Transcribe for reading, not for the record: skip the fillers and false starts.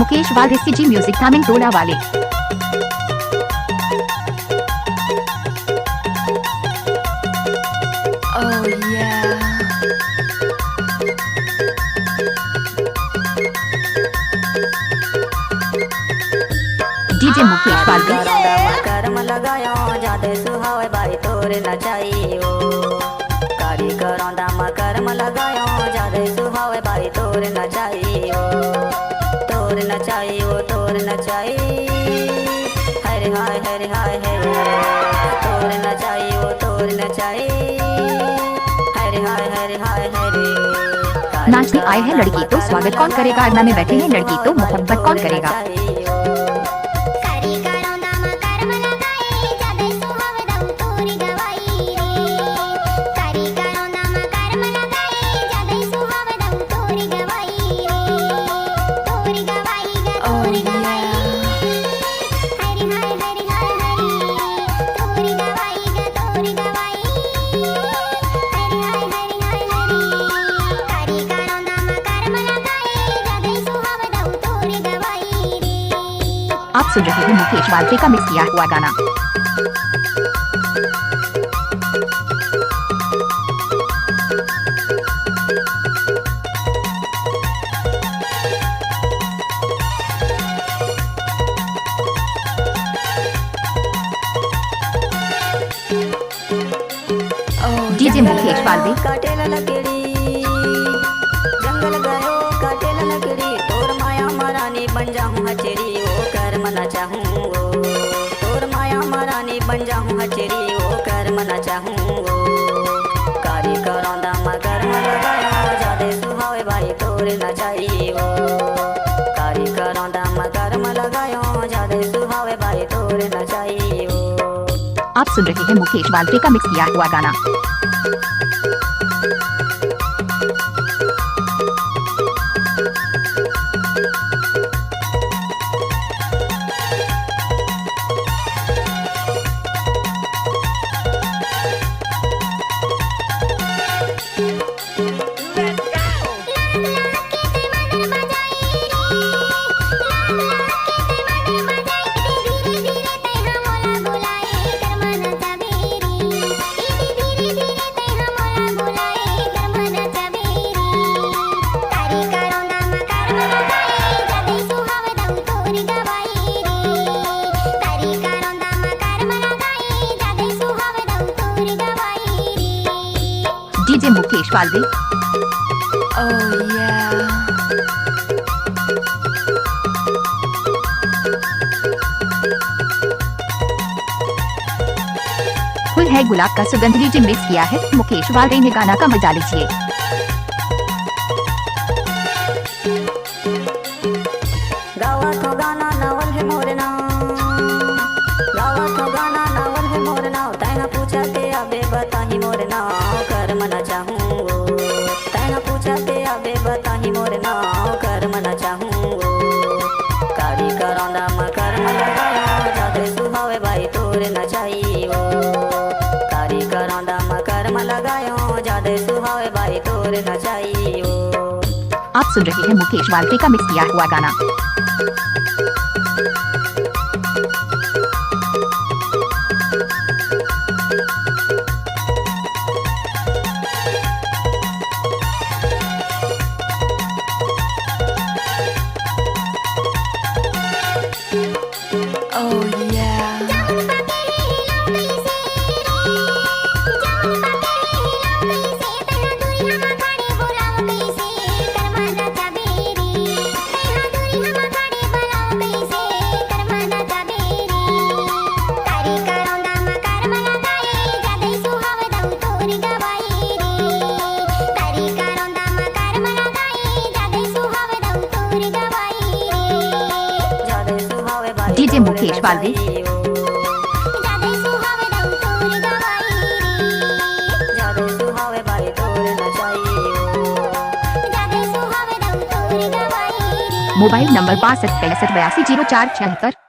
मुकेश वालदेसी जी music timing टोला वाले। Oh yeah. DJ Mukesh Walde. कर्म लगायो जादे सुहावे बाई तोरे नचाइयो कारी करौंदा मा कर्म लगायो जादे सुहावे बाई तोरे नचाइयो तोरे नचाई हरे हाय हरे हाय हरे तोरे नचाई हरे हाय हरे हाय हरे। नाचने आए हैं लड़की तो स्वागत कौन करेगा, अगना में बैठे हैं लड़की तो मोहब्बत कौन करेगा। आप सुन रहे हैं मुकेश वालदे का मिक्स किया हुआ गाना। डीजे मुकेश वालदे। काटेला लकड़ी जंगल गयो काटेला लकड़ी तोर माया मरानी बन जाऊं हचेरी ओ कर्म न चाहूं तोर माया मरानी बन जाऊं हचेरी ओ कर्म न चाहूं कारी करौंदा मा कर्म लगायो जादे सुहावे भाई तोरे नचाइयो कारी करौंदा मा कर्म लगायो जादे सुहावे भाई तोरे नचाइयो। आप सुन रहे हैं मुकेश वालदे का मिक्स किया हुआ गाना। DJ Mukesh Walde. Oh yeah. फुल है गुलाब का सुगंध डीजे मिक्स किया है मुकेश वालदे ने, गाना का मजा लीजिए। गावा तो गाना नावल है मोरना गावा तो गाना नावल है मोरना तैना पूछा के अबे बताही मोरना कर्म न चाहूं तैना पूछा के अबे बताही मोरना कर्म न चाहूं कारी करौंदा मा कर्म लगायो जादे सुहावे भाई तोरे नचाइयो कारी करौंदा मा कर्म लगायो जादे सुहावे भाई तोरे नचाइयो। आप सुन रहे हैं मुकेश वालदे का मिक्स किया हुआ गाना। Oh yeah. DJ Mukesh Walde. Mobile number 62 65 82 04 76।